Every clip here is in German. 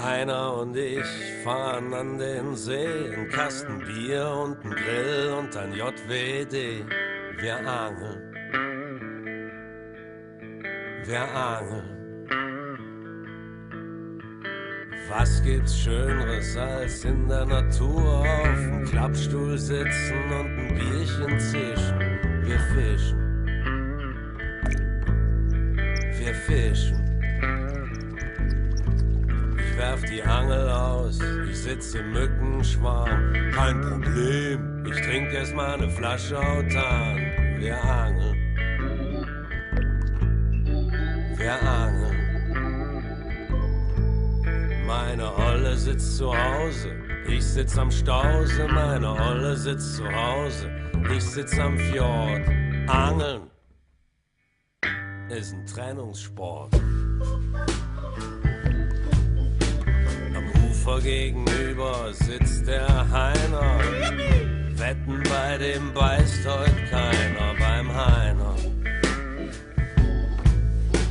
Heiner und ich fahren an den See, ein Kasten Bier und ein Grill und ein JWD. Wir angeln, wir angeln. Was gibt's Schöneres als in der Natur auf dem Klappstuhl sitzen und ein Bierchen zischen? Wir fischen, wir fischen. Ich werf die Angel aus, ich sitz im Mückenschwarm. Kein Problem, ich trink erst mal ne Flasche Autan. Wir angeln, wir angeln. Meine Olle sitzt zu Hause, ich sitz am Stausee. Meine Olle sitzt zu Hause, ich sitz am Fjord. Angeln ist ein Trennungssport. Ufer gegenüber sitzt der Heiner. Wetten, bei dem beißt heut keiner beim Heiner.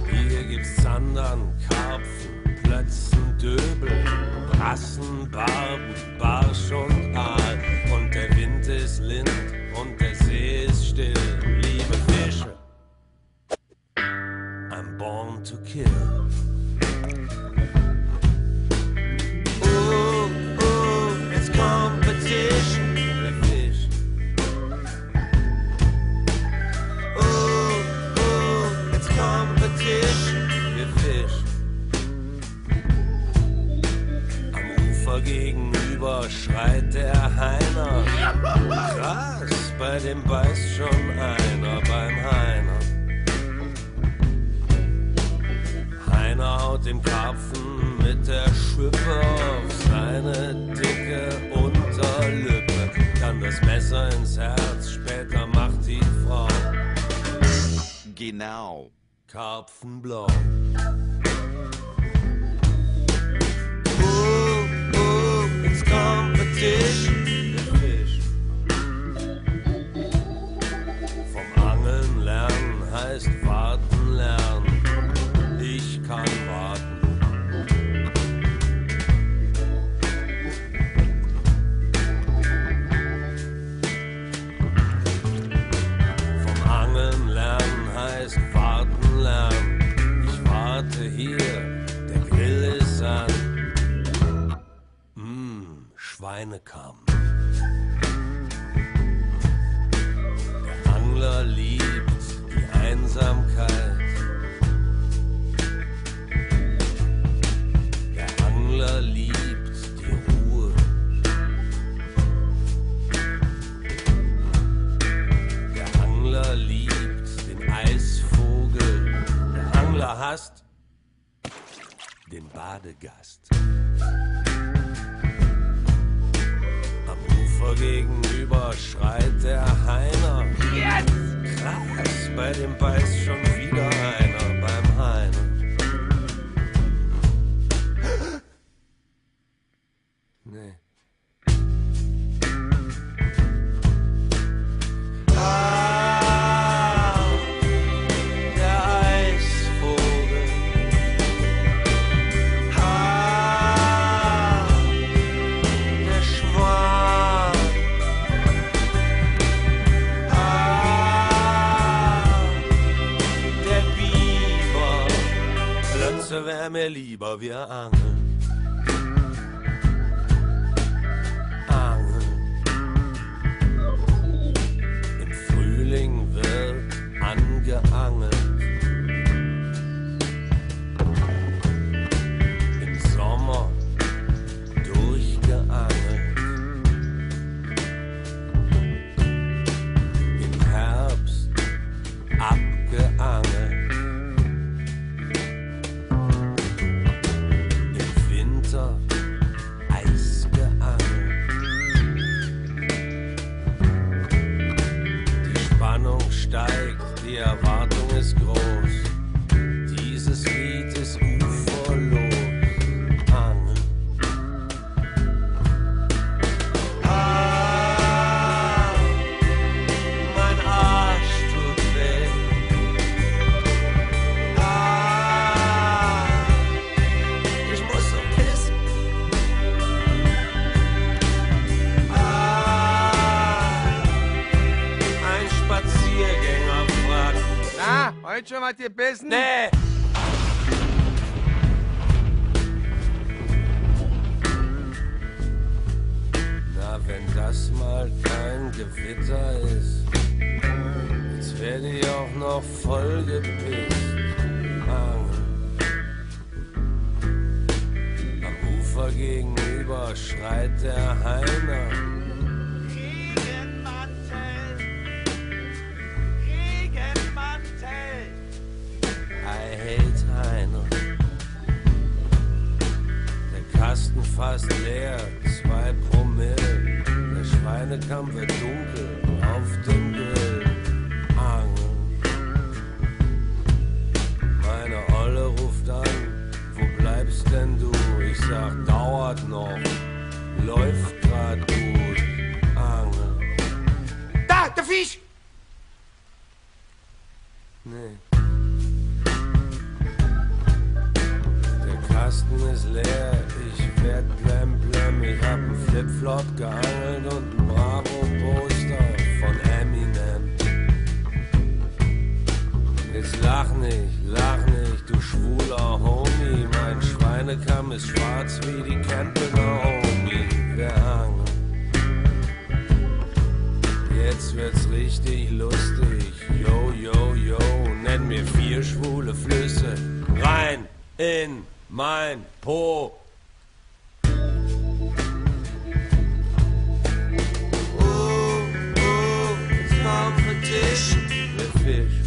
Hier gibt's Zandern, Karpfen, Plötzen, Döbel, Brassen, Barben, Barsch und Aal. Und der Wind ist lind und der See ist still. Liebe Fische, I'm born to kill. Competition, wir fischen. It's competition, wir fischen. Am Ufer gegenüber schreit der Heiner. Krass, bei dem beißt schon einer beim Heiner. Heiner haut dem Karpfen mit der Schippe auf seine dicke Unterlippe. Dann das Messer ins Herz, später macht die Frau. Genau. Karpfenblau. It's competition. Wir fischen. Vom Angeln lernen heißt warten lernen. Ich kann warten. Vom Angeln lernen heißt warten lernen. Ich warte hier, der Grill ist an. Schweinekamm. Der Angler liebt die Einsamkeit. Der Angler liebt die Ruhe. Der Angler liebt den Eisvogel. Der Angler hasst den Badegast. Am Ufer gegenüber schreit der Heiner. Jetzt! Krass, bei dem beißt schon wieder einer beim Heiner. Nee. Der Eisvogel. Der Schwan. Der Biber. Plötze wär mir lieber, wir angeln. Wird angeangelt. Im Sommer durchgeangelt. Im Herbst abgeangelt. Im Winter Eis geangelt. Spannung steigt, die Erwartung ist groß. Dieses Lied ist uferlos. Angeln. Mein Arsch Heute schon was gebissen? Nee! Na, wenn das mal kein Gewitter ist, jetzt werde ich auch noch voll gepisst. Am Ufer gegenüber schreit der Heiner. Regenmantel, Regenmantel. I hate Heiner. Der Kasten fast leer, 2 Promille. Der Schweinekamm wird dunkel auf dem Grill. Angeln. Meine Olle ruft an, wo bleibst denn du? Ich sag, dauert noch, läuft grad gut. Angeln. Da, der Fisch! Nee. Der Kasten ist leer, ich werd blemblem. Ich hab 'n Flipflop geangelt und 'n Bravo-Poster von Eminem. Jetzt lach nicht, du schwuler Homie. Mein Schweinekamm ist schwarz wie die Campbell Homie. Wir hangen. Jetzt wird's richtig lustig. Yo, yo, yo. Nenn mir 4 schwule Flüsse. Rein in mein Po. It's time for Tisch. Der Fisch.